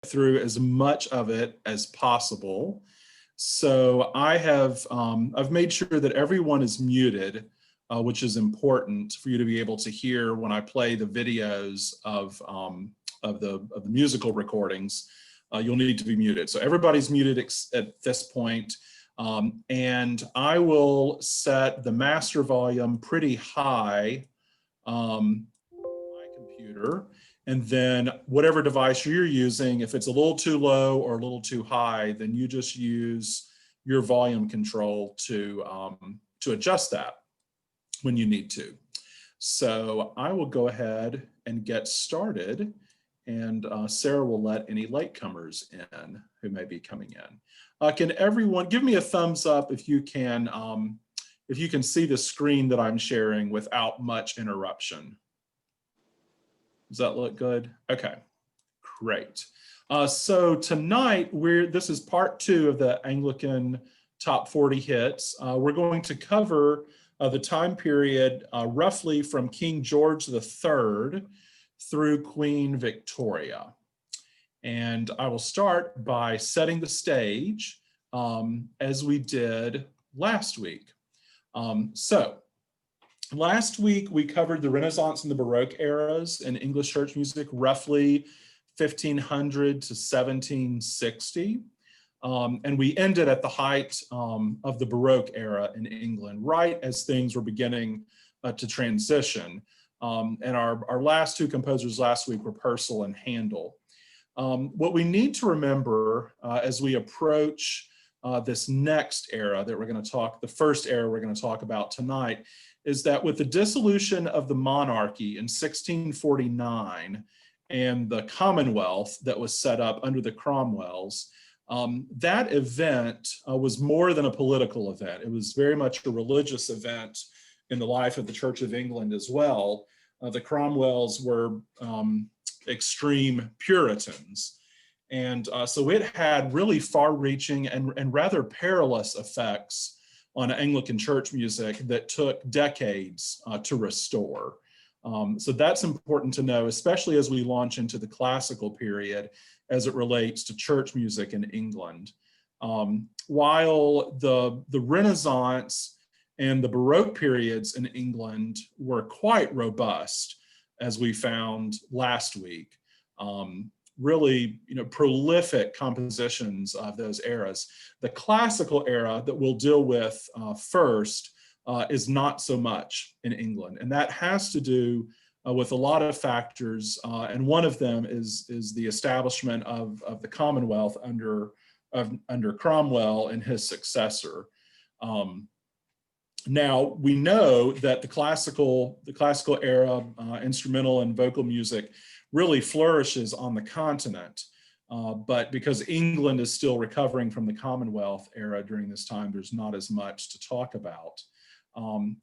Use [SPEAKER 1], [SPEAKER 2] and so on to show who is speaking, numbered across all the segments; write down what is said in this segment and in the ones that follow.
[SPEAKER 1] through as much of it as possible. So I've made sure that everyone is muted, which is important for you to be able to hear when I play the videos of the musical recordings. You'll need to be muted. So everybody's muted at this point. And I will set the master volume pretty high on my computer. And then whatever device you're using, if it's a little too low or a little too high, then you just use your volume control to adjust that when you need to. So I will go ahead and get started, and Sarah will let any latecomers in who may be coming in. Can everyone give me a thumbs up if you can see the screen that I'm sharing without much interruption? Does that look good? Okay, great. So tonight, this is part 2 of the Anglican Top 40 Hits. We're going to cover the time period roughly from King George III through Queen Victoria. And I will start by setting the stage as we did last week. Last week, we covered the Renaissance and the Baroque eras in English church music, roughly 1500 to 1760. And we ended at the height of the Baroque era in England, right as things were beginning to transition. And our last 2 composers last week were Purcell and Handel. What we need to remember as we approach this next era that we're going to talk, the first era we're going to talk about tonight, is that with the dissolution of the monarchy in 1649 and the Commonwealth that was set up under the Cromwells, that event was more than a political event. It was very much a religious event in the life of the Church of England as well. The Cromwells were extreme Puritans. And so it had really far-reaching and rather perilous effects on Anglican church music that took decades to restore. So that's important to know, especially as we launch into the classical period as it relates to church music in England. While the Renaissance and the Baroque periods in England were quite robust, as we found last week, really, prolific compositions of those eras. The classical era that we'll deal with first is not so much in England, and that has to do with a lot of factors, and one of them is the establishment of the Commonwealth under Cromwell and his successor. Now we know that the classical era, instrumental and vocal music, really flourishes on the continent, but because England is still recovering from the Commonwealth era during this time, there's not as much to talk about.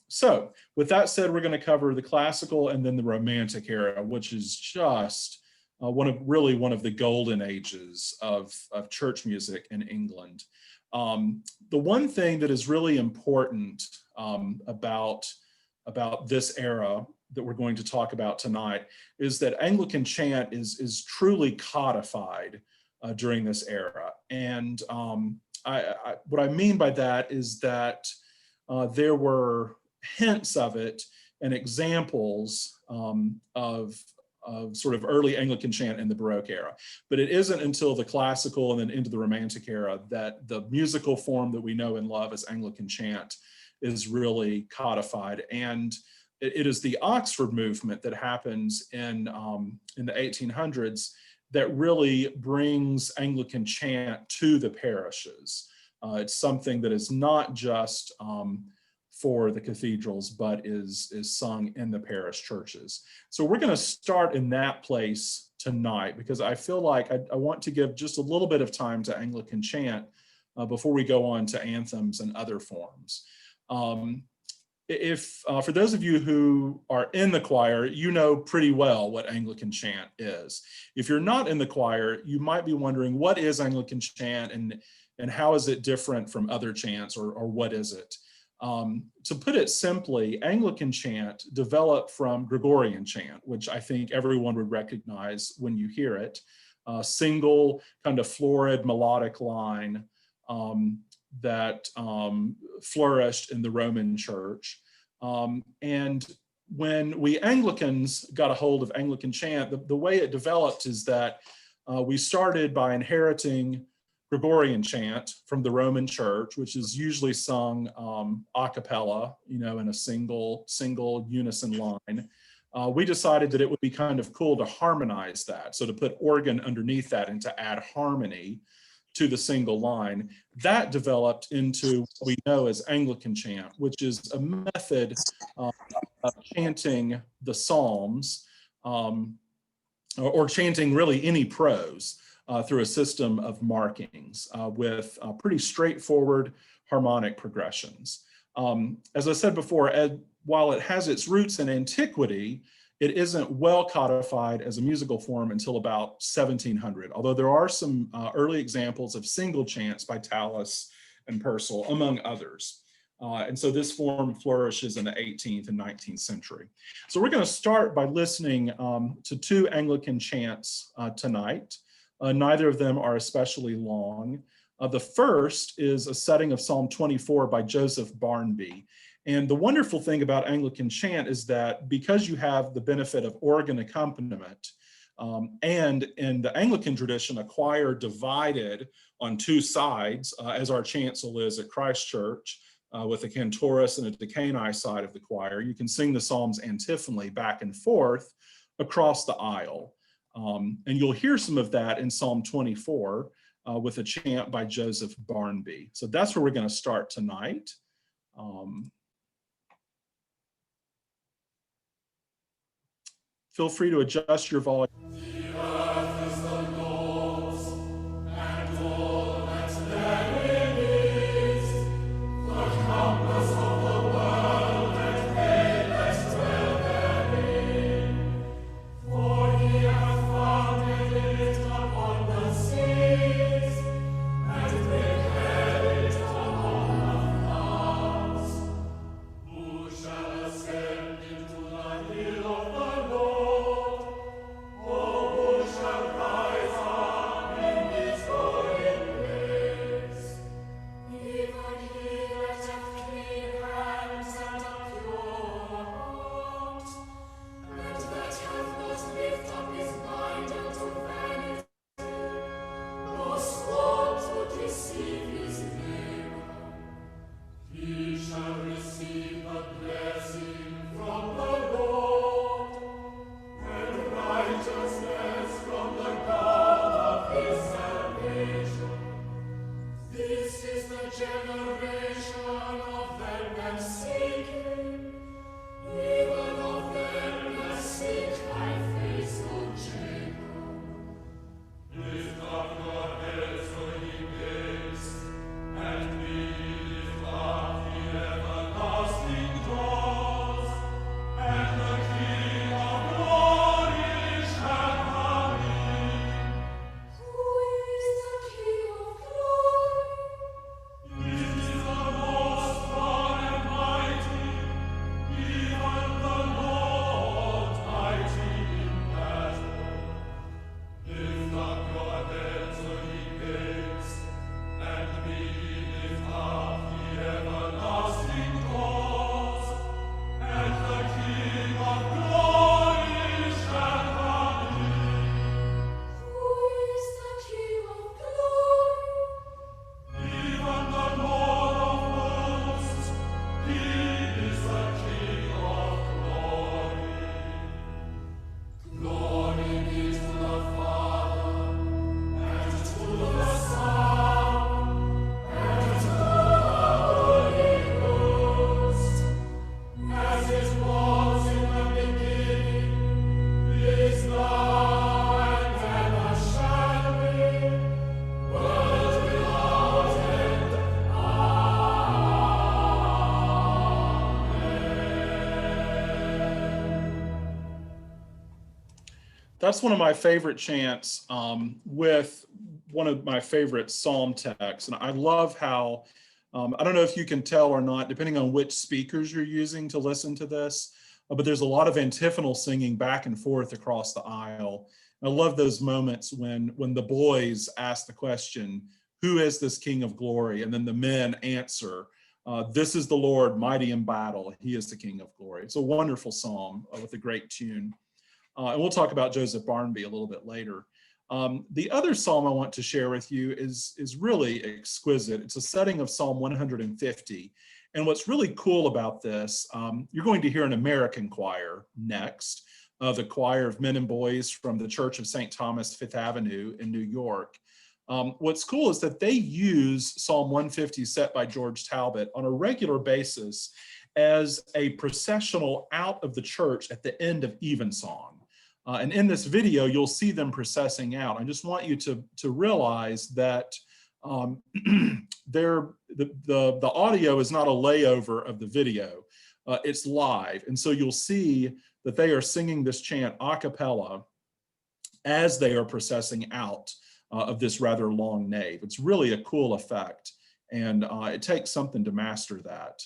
[SPEAKER 1] So with that said, we're going to cover the classical and then the Romantic era, which is just one of the golden ages of church music in England. The one thing that is really important about this era that we're going to talk about tonight is that Anglican chant is truly codified during this era. And what I mean by that is that there were hints of it and examples of sort of early Anglican chant in the Baroque era. But it isn't until the classical and then into the Romantic era that the musical form that we know and love as Anglican chant is really codified. And it is the Oxford movement that happens in the 1800s that really brings Anglican chant to the parishes. It's something that is not just for the cathedrals, but is sung in the parish churches. So we're going to start in that place tonight because I feel like I want to give just a little bit of time to Anglican chant before we go on to anthems and other forms. For those of you who are in the choir, you know pretty well what Anglican chant is. If you're not in the choir, you might be wondering, what is Anglican chant and how is it different from other chants, or what is it? To put it simply, Anglican chant developed from Gregorian chant, which I think everyone would recognize when you hear it. single kind of florid melodic line that flourished in the Roman Church. And when we Anglicans got a hold of Anglican chant, the way it developed is that we started by inheriting Gregorian chant from the Roman Church, which is usually sung a cappella, in a single unison line. We decided that it would be kind of cool to harmonize that, so to put organ underneath that and to add harmony to the single line. That developed into what we know as Anglican chant, which is a method of chanting the Psalms, or chanting really any prose through a system of markings with pretty straightforward harmonic progressions. As I said before, while it has its roots in antiquity, it isn't well codified as a musical form until about 1700, although there are some early examples of single chants by Tallis and Purcell, among others. And so this form flourishes in the 18th and 19th century. So we're going to start by listening to two Anglican chants tonight. Neither of them are especially long. The first is a setting of Psalm 24 by Joseph Barnby. And the wonderful thing about Anglican chant is that because you have the benefit of organ accompaniment, and in the Anglican tradition, a choir divided on two sides, as our chancel is at Christ Church, with a cantorus and a decani side of the choir, you can sing the Psalms antiphonally back and forth across the aisle. And you'll hear some of that in Psalm 24 with a chant by Joseph Barnby. So that's where we're going to start tonight. Feel free to adjust your volume. That's one of my favorite chants with one of my favorite psalm texts. And I love how, I don't know if you can tell or not, depending on which speakers you're using to listen to this, but there's a lot of antiphonal singing back and forth across the aisle. I love those moments when the boys ask the question, who is this King of glory? And then the men answer, this is the Lord, mighty in battle. He is the King of glory. It's a wonderful psalm with a great tune. And we'll talk about Joseph Barnby a little bit later. The other psalm I want to share with you is really exquisite. It's a setting of Psalm 150. And what's really cool about this, you're going to hear an American choir next, the choir of men and boys from the Church of St. Thomas, Fifth Avenue in New York. What's cool is that they use Psalm 150 set by George Talbot on a regular basis as a processional out of the church at the end of evensong. And in this video, you'll see them processing out. I just want you to realize that the audio is not a layover of the video. It's live. And so you'll see that they are singing this chant a cappella as they are processing out of this rather long nave. It's really a cool effect. And it takes something to master that.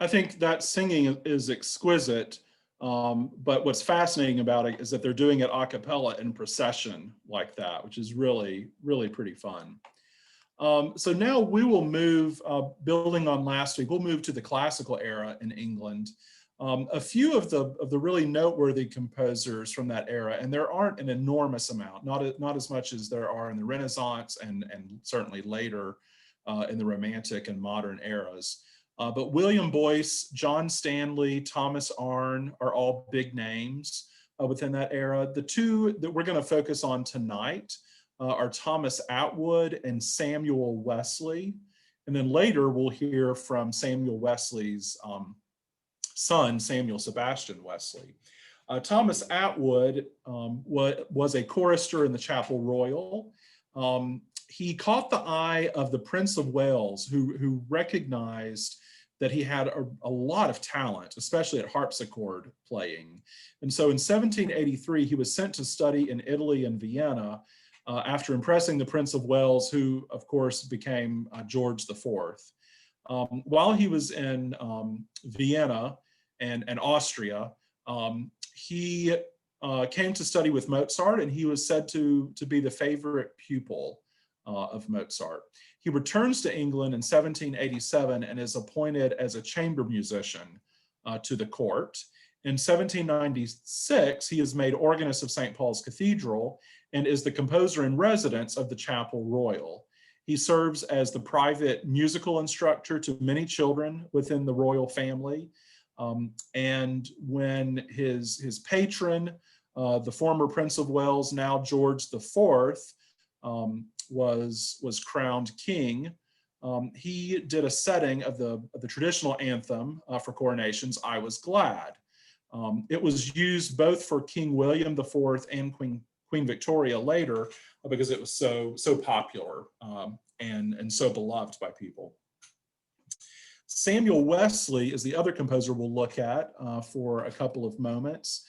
[SPEAKER 1] I think that singing is exquisite, but what's fascinating about it is that they're doing it a cappella in procession like that, which is really, really pretty fun. So now we will move, building on last week, we'll move to the classical era in England. A few of the really noteworthy composers from that era, and there aren't an enormous amount, not as much as there are in the Renaissance and certainly later in the Romantic and modern eras. But William Boyce, John Stanley, Thomas Arne are all big names within that era. The two that we're going to focus on tonight are Thomas Atwood and Samuel Wesley. And then later we'll hear from Samuel Wesley's son, Samuel Sebastian Wesley. Thomas Atwood was a chorister in the Chapel Royal. He caught the eye of the Prince of Wales, who recognized that he had a lot of talent, especially at harpsichord playing. And so in 1783, he was sent to study in Italy and Vienna after impressing the Prince of Wales, who of course became George IV. While he was in Vienna and Austria, he came to study with Mozart, and he was said to be the favorite pupil of Mozart. He returns to England in 1787 and is appointed as a chamber musician to the court. In 1796, he is made organist of St. Paul's Cathedral and is the composer in residence of the Chapel Royal. He serves as the private musical instructor to many children within the royal family. And when his patron, the former Prince of Wales, now George IV, was crowned king, he did a setting of the traditional anthem for coronations, "I Was Glad." It was used both for King William IV and Queen Victoria later because it was so popular and so beloved by people. Samuel Wesley is the other composer we'll look at for a couple of moments.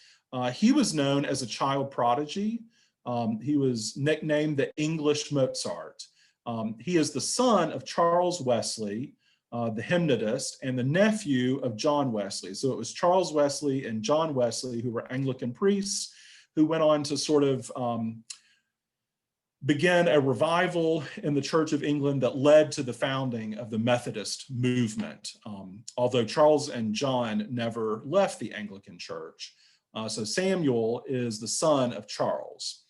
[SPEAKER 1] He was known as a child prodigy. He was nicknamed the English Mozart. He is the son of Charles Wesley, the hymnodist, and the nephew of John Wesley. So it was Charles Wesley and John Wesley, who were Anglican priests, who went on to sort of began a revival in the Church of England that led to the founding of the Methodist movement, although Charles and John never left the Anglican Church. So Samuel is the son of Charles.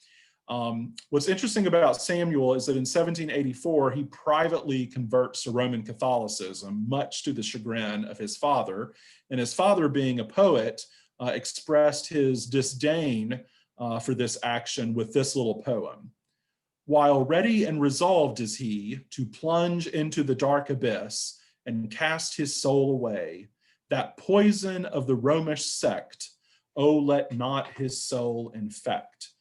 [SPEAKER 1] What's interesting about Samuel is that in 1784, he privately converts to Roman Catholicism, much to the chagrin of his father. And his father, being a poet, expressed his disdain for this action with this little poem. "While ready and resolved is he to plunge into the dark abyss and cast his soul away, that poison of the Romish sect, oh, let not his soul infect."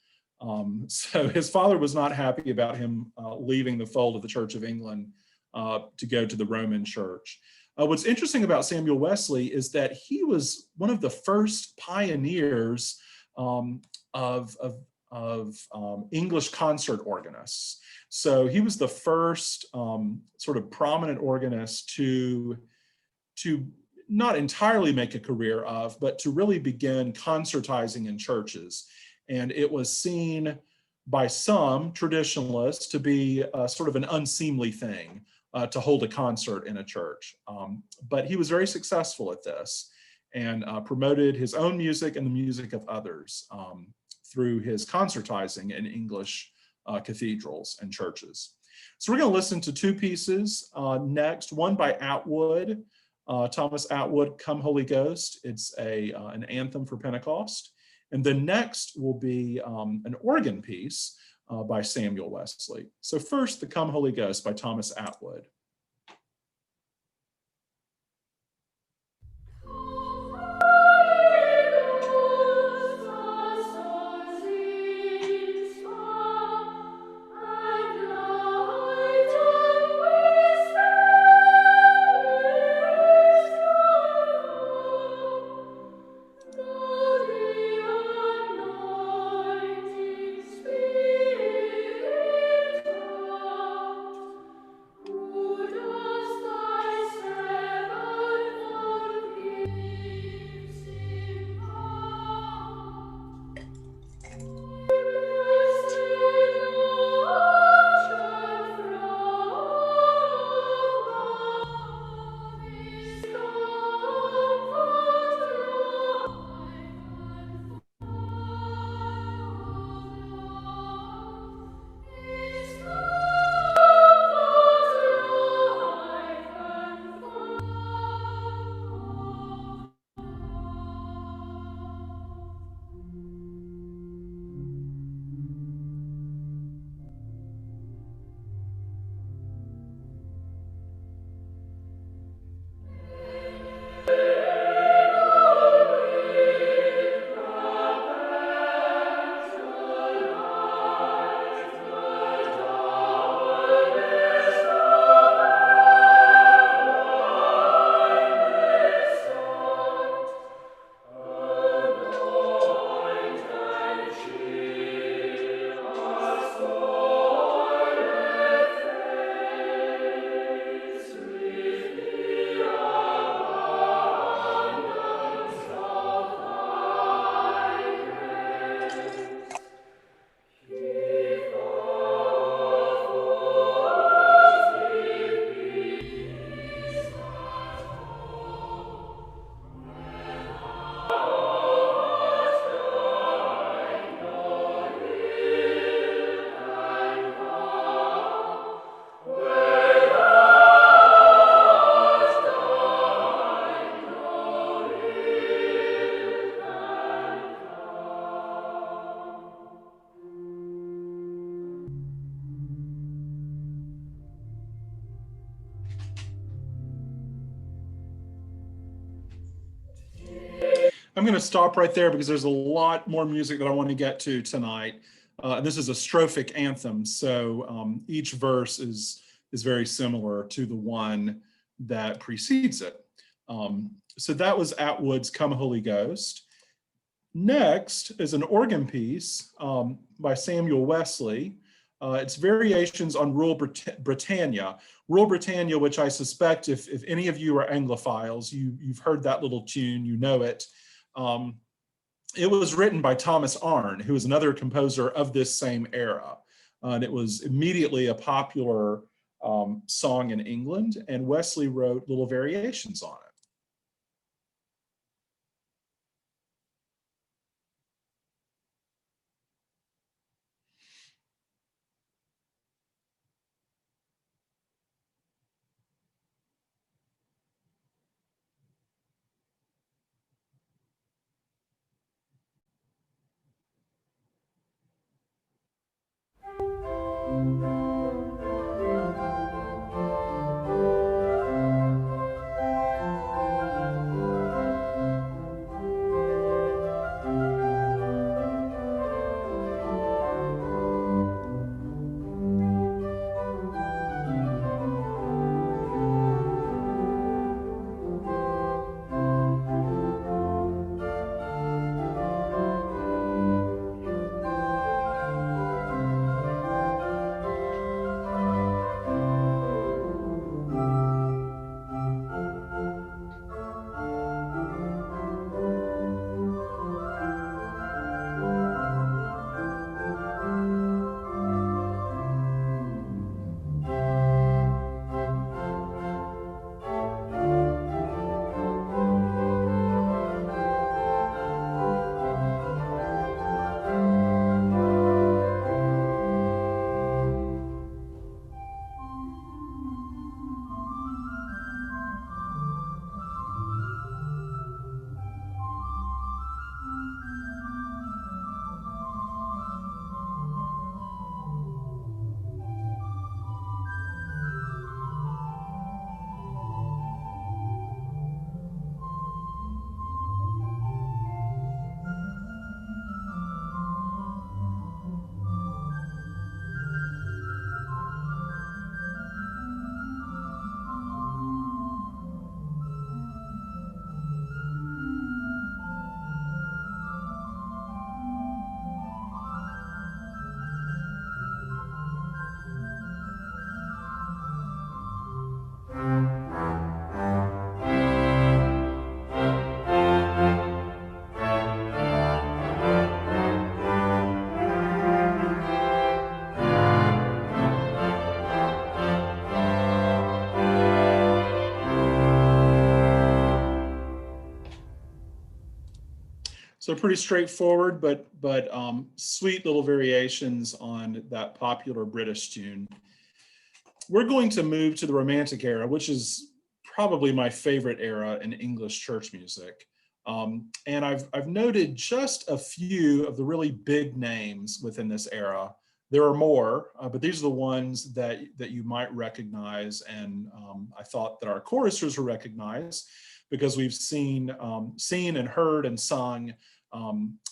[SPEAKER 1] So his father was not happy about him leaving the fold of the Church of England to go to the Roman Church. What's interesting about Samuel Wesley is that he was one of the first pioneers of English concert organists. So he was the first sort of prominent organist to not entirely make a career of, but to really begin concertizing in churches. And it was seen by some traditionalists to be sort of an unseemly thing to hold a concert in a church. But he was very successful at this and promoted his own music and the music of others through his concertizing in English cathedrals and churches. So we're going to listen to two pieces next, one by Atwood, Thomas Atwood, "Come Holy Ghost." It's an anthem for Pentecost. And then next will be an organ piece by Samuel Wesley. So first, the "Come Holy Ghost" by Thomas Atwood.
[SPEAKER 2] Spirit,
[SPEAKER 1] I'm going to stop right there because there's a lot more music that I want to get to tonight. This is a strophic anthem, so each verse is very similar to the one that precedes it. So that was Atwood's Come Holy Ghost. Next is an organ piece by Samuel Wesley. It's variations on Rule Britannia. Rule Britannia, which I suspect if any of you are Anglophiles, you've heard that little tune, you know it. It was written by Thomas Arne, who is another composer of this same era. And it was immediately a popular song in England, and Wesley wrote little variations on it. So pretty straightforward, but sweet little variations on that popular British tune. We're going to move to the Romantic era, which is probably my favorite era in English church music. And I've noted just a few of the really big names within this era. There are more, but these are the ones that you might recognize, and I thought that our choristers will recognize because we've seen and heard and sung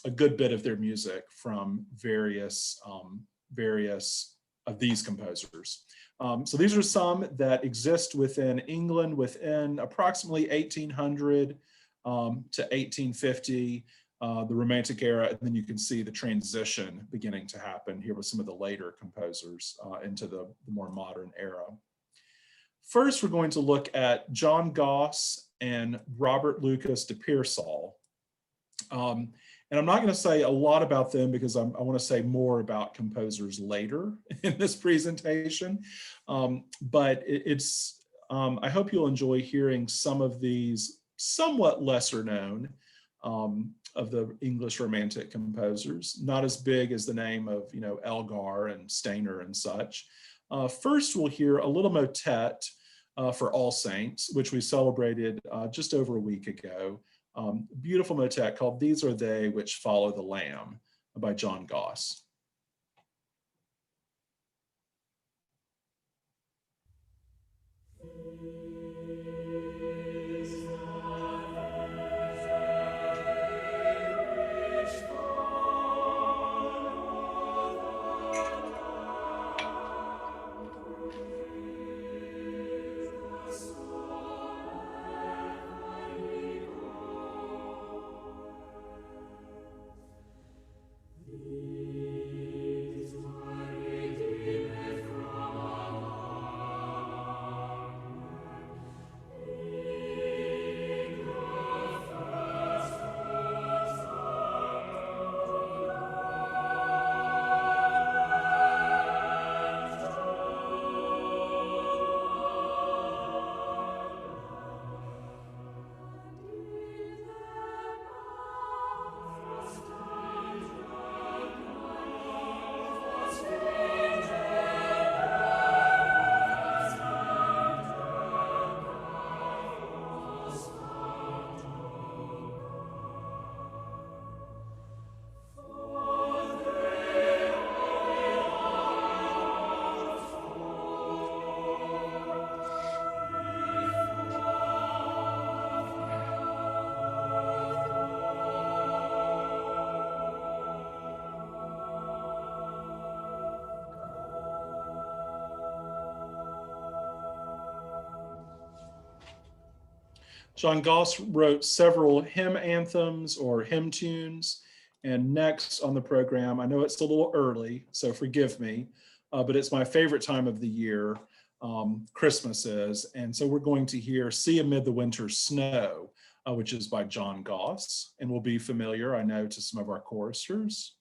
[SPEAKER 1] a good bit of their music from various of these composers. So these are some that exist within England within approximately 1800 to 1850, the Romantic era, and then you can see the transition beginning to happen here with some of the later composers into the more modern era. First, we're going to look at John Goss and Robert Lucas de Pearsall. And I'm not going to say a lot about them because I want to say more about composers later in this presentation. But I hope you'll enjoy hearing some of these somewhat lesser known of the English Romantic composers, not as big as the name of, Elgar and Stainer and such. First, we'll hear a little motet for All Saints, which we celebrated just over a week ago. Beautiful motet called These Are They Which Follow the Lamb by John Goss. John Goss wrote several hymn anthems or hymn tunes. And next on the program, I know it's a little early, so forgive me, but it's my favorite time of the year, Christmas is. And so we're going to hear See Amid the Winter Snow, which is by John Goss, and will be familiar, I know, to some of our choristers.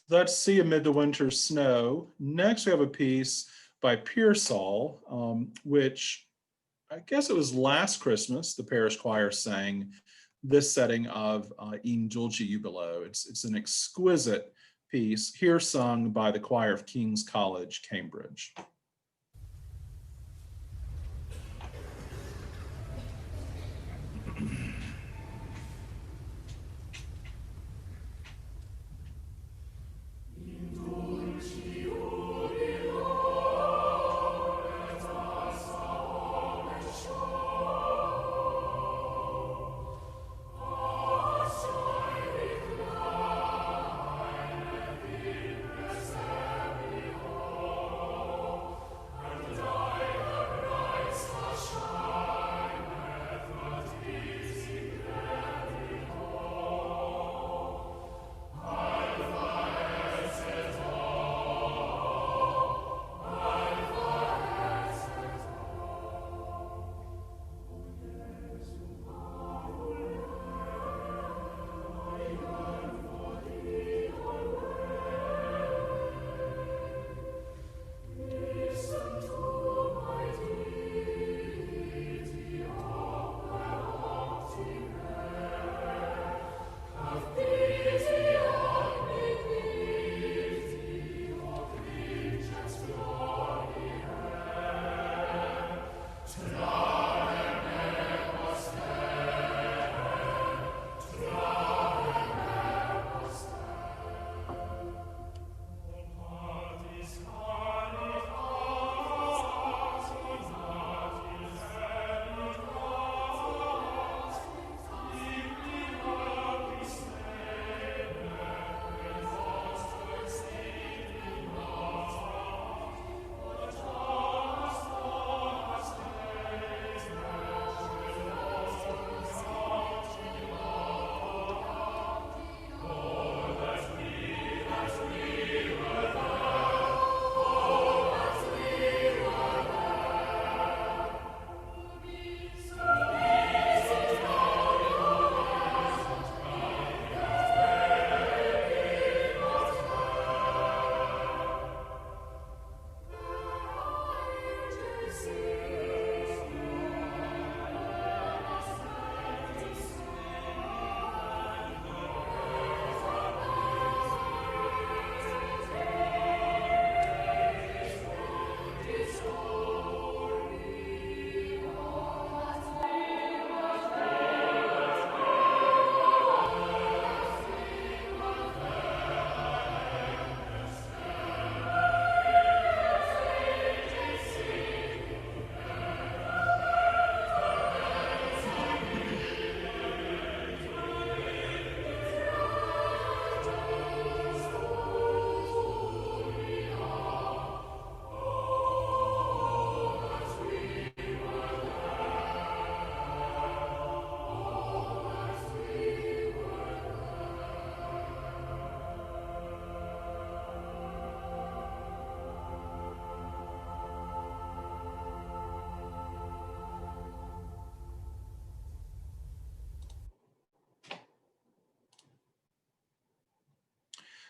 [SPEAKER 1] Let's See Amid the Winter Snow. Next, we have a piece by Pearsall, which I guess it was last Christmas, the parish choir sang this setting of In Dulci Jubilo. It's an exquisite piece, here sung by the choir of King's College, Cambridge.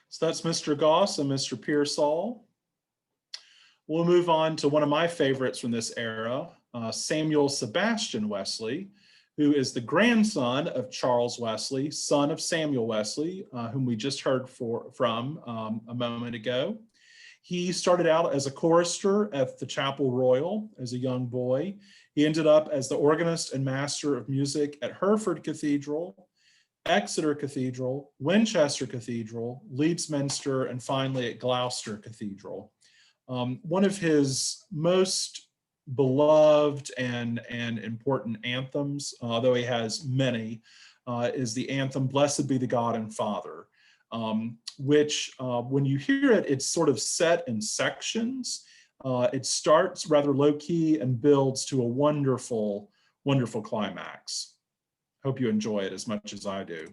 [SPEAKER 1] So that's Mr. Goss and Mr. Pearsall. We'll move on to one of my favorites from this era, Samuel Sebastian Wesley, who is the grandson of Charles Wesley, son of Samuel Wesley, whom we just heard from a moment ago. He started out as a chorister at the Chapel Royal as a young boy. He ended up as the organist and master of music at Hereford Cathedral, Exeter Cathedral, Winchester Cathedral, Leeds Minster, and finally at Gloucester Cathedral. One of his most beloved and important anthems, although he has many, is the anthem, Blessed Be the God and Father, which when you hear it, it's sort of set in sections. It starts rather low key and builds to a wonderful, wonderful climax. Hope you enjoy it as much as I do.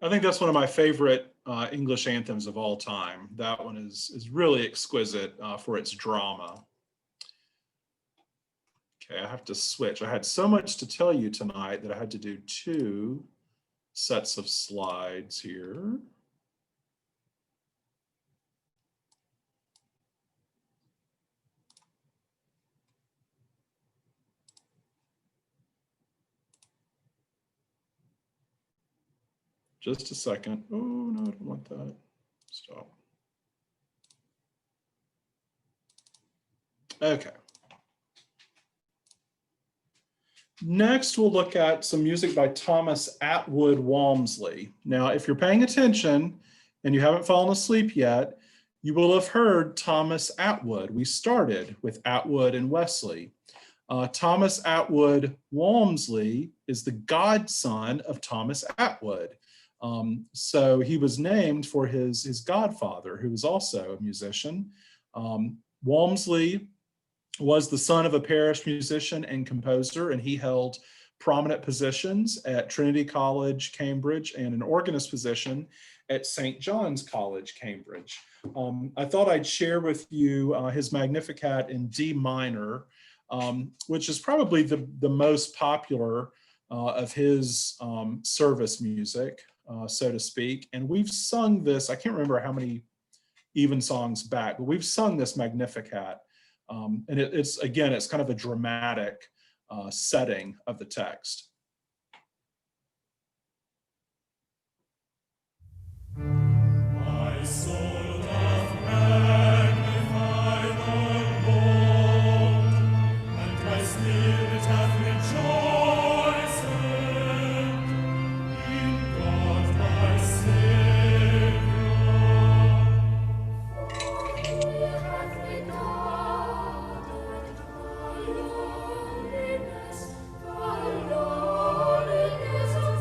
[SPEAKER 1] I think that's one of my favorite English anthems of all time. That one is really exquisite for its drama. Okay, I have to switch. I had so much to tell you tonight that I had to do 2 sets of slides here. Just a second. Oh, no, I don't want that. Stop. Okay. Next, we'll look at some music by Thomas Atwood Walmsley. Now, if you're paying attention and you haven't fallen asleep yet, you will have heard Thomas Atwood. We started with Atwood and Wesley. Thomas Atwood Walmsley is the godson of Thomas Atwood. So he was named for his godfather, who was also a musician. Walmsley was the son of a parish musician and composer, and he held prominent positions at Trinity College, Cambridge, and an organist position at St. John's College, Cambridge. I thought I'd share with you his Magnificat in D minor, which is probably the most popular of his service music, so to speak. And we've sung this, I can't remember how many evensongs back, but we've sung this Magnificat. And it's kind of a dramatic setting of the text. My soul doth magnify the Lord, and my spirit hath rejoiced in God my Savior. For he hath regarded my lowliness of his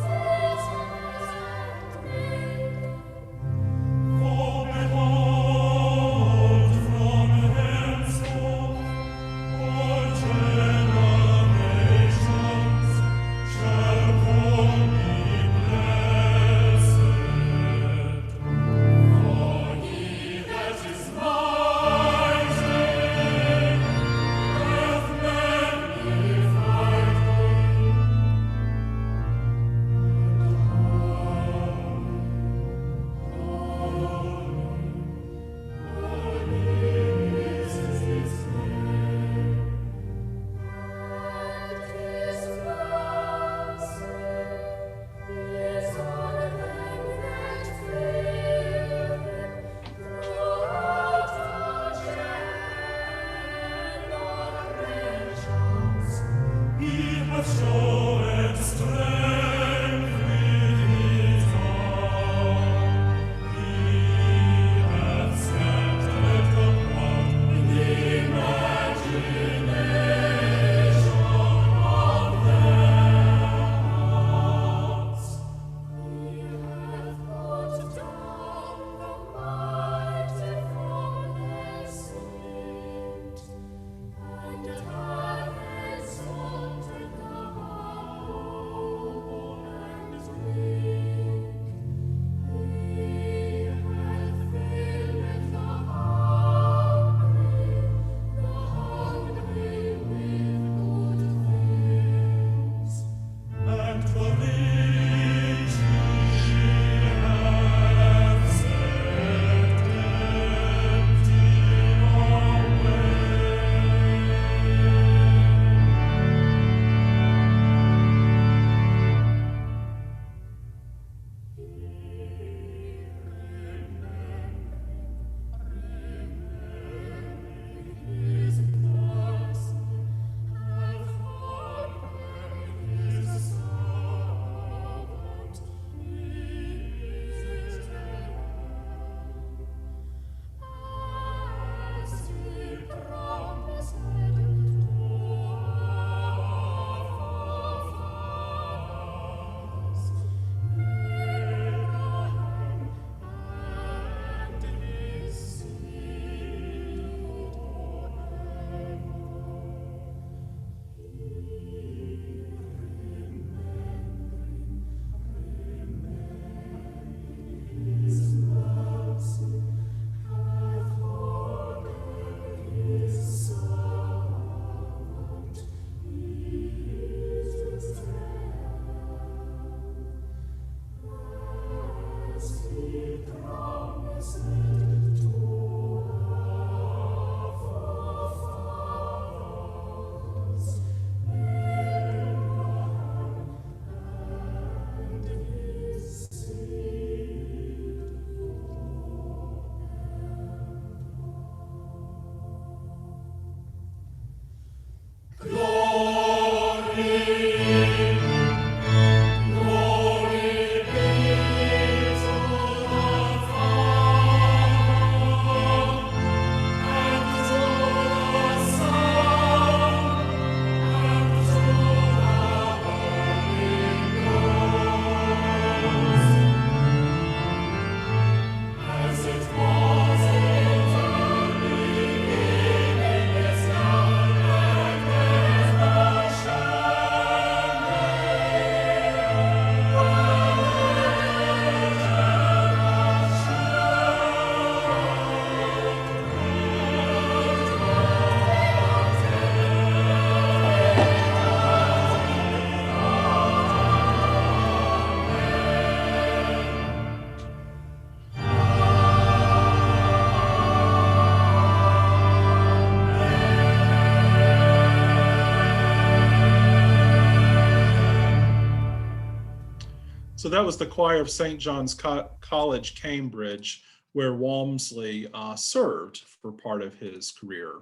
[SPEAKER 1] So that was the choir of St. John's College, Cambridge, where Walmsley served for part of his career.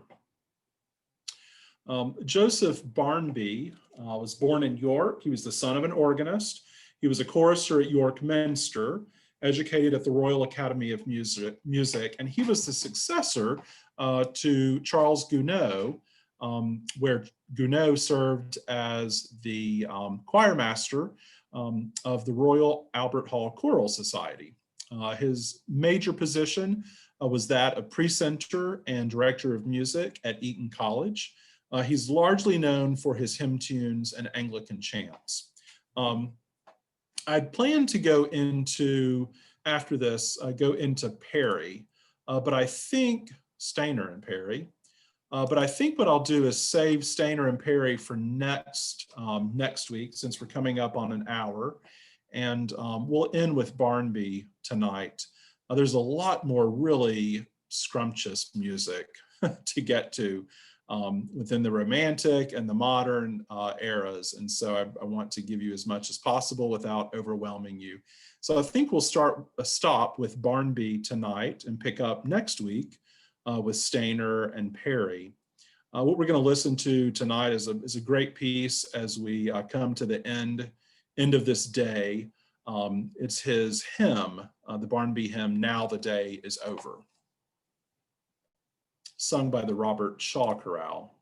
[SPEAKER 1] Joseph Barnby was born in York. He was the son of an organist. He was a chorister at York Minster, educated at the Royal Academy of Music, and he was the successor to Charles Gounod, where Gounod served as the choir master of the Royal Albert Hall Choral Society. His major position was that of precentor and director of music at Eton College. He's largely known for his hymn tunes and Anglican chants. I'd planned to go into, after this, go into Perry, but I think Stainer and Perry. But I think what I'll do is save Stainer and Perry for next week, since we're coming up on an hour, and we'll end with Barnby tonight. There's a lot more really scrumptious music to get to within the Romantic and the modern eras, and so I want to give you as much as possible without overwhelming you. So I think we'll stop with Barnby tonight and pick up next week with Stainer and Perry. What we're going to listen to tonight is a great piece as we come to the end of this day. It's his hymn, the Barnby hymn, "Now the Day is Over," sung by the Robert Shaw Chorale.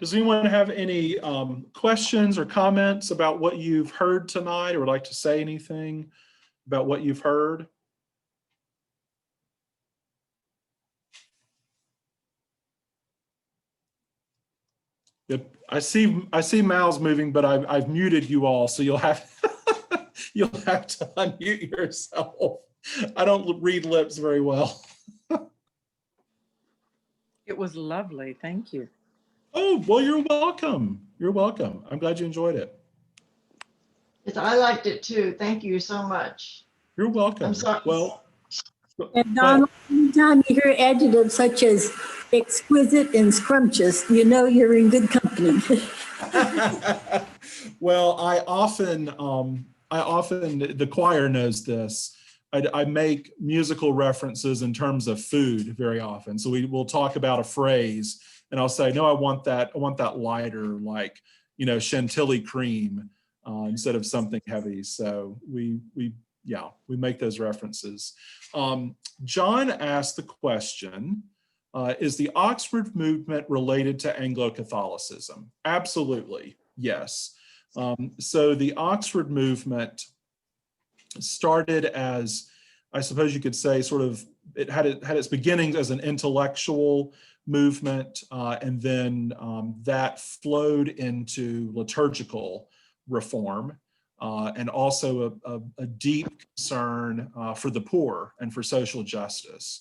[SPEAKER 1] Does anyone have any questions or comments about what you've heard tonight, or would like to say anything about what you've heard? Yep. I see mouths moving, but I've muted you all, so you'll have you'll have to unmute yourself. I don't read lips very well.
[SPEAKER 2] It was lovely. Thank you.
[SPEAKER 1] Oh, well, you're welcome. You're welcome. I'm glad you enjoyed it.
[SPEAKER 3] Yes, I liked it too. Thank you so much.
[SPEAKER 1] You're welcome.
[SPEAKER 3] I'm sorry.
[SPEAKER 1] Well,
[SPEAKER 4] And Donald, anytime you hear adjectives such as exquisite and scrumptious, you know you're in good company.
[SPEAKER 1] well, I often, the choir knows this. I make musical references in terms of food very often. So we'll talk about a phrase and I'll say, no, I want that lighter, like, chantilly cream instead of something heavy. So we make those references. John asked the question, is the Oxford movement related to Anglo-Catholicism? Absolutely, yes. So the Oxford movement started as, I suppose you could say, sort of, it had its beginnings as an intellectual movement, and then that flowed into liturgical reform, and also a deep concern for the poor and for social justice.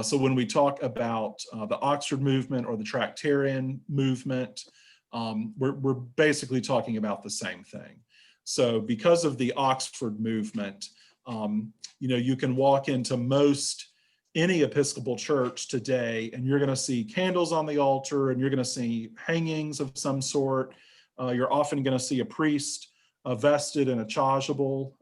[SPEAKER 1] So when we talk about the Oxford movement or the Tractarian movement, we're basically talking about the same thing. So because of the Oxford movement, you can walk into any Episcopal church today and you're going to see candles on the altar and you're going to see hangings of some sort. You're often going to see a priest vested in a chasuble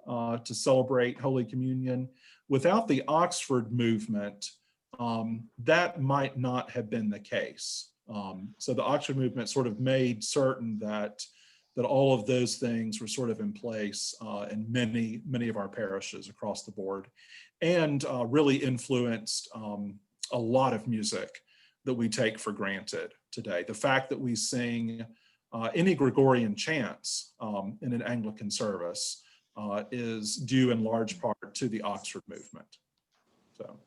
[SPEAKER 1] to celebrate Holy Communion. Without the Oxford movement, that might not have been the case. So the Oxford movement sort of made certain that all of those things were sort of in place in many of our parishes across the board, and really influenced a lot of music that we take for granted today. The fact that we sing any Gregorian chants in an Anglican service is due in large part to the Oxford movement. So,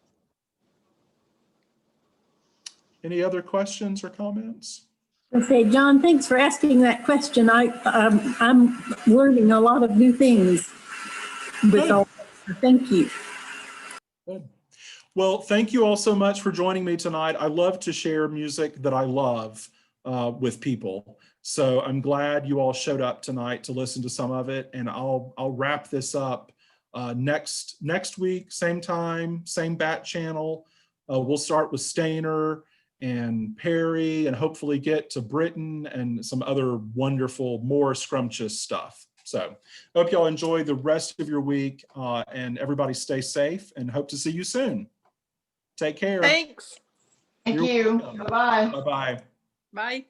[SPEAKER 1] any other questions or comments?
[SPEAKER 4] Okay, John, thanks for asking that question. I'm learning a lot of new things with all. Thank you.
[SPEAKER 1] Good. Well, thank you all so much for joining me tonight. I love to share music that I love with people. So I'm glad you all showed up tonight to listen to some of it, and I'll wrap this up next week, same time, same bat channel. We'll start with Stainer and Perry, and hopefully get to Britain and some other wonderful, more scrumptious stuff. So I hope y'all enjoy the rest of your week, and everybody stay safe, and hope to see you soon. Take care.
[SPEAKER 2] Thanks.
[SPEAKER 3] Thank you. Bye-bye.
[SPEAKER 1] Bye-bye.
[SPEAKER 2] Bye.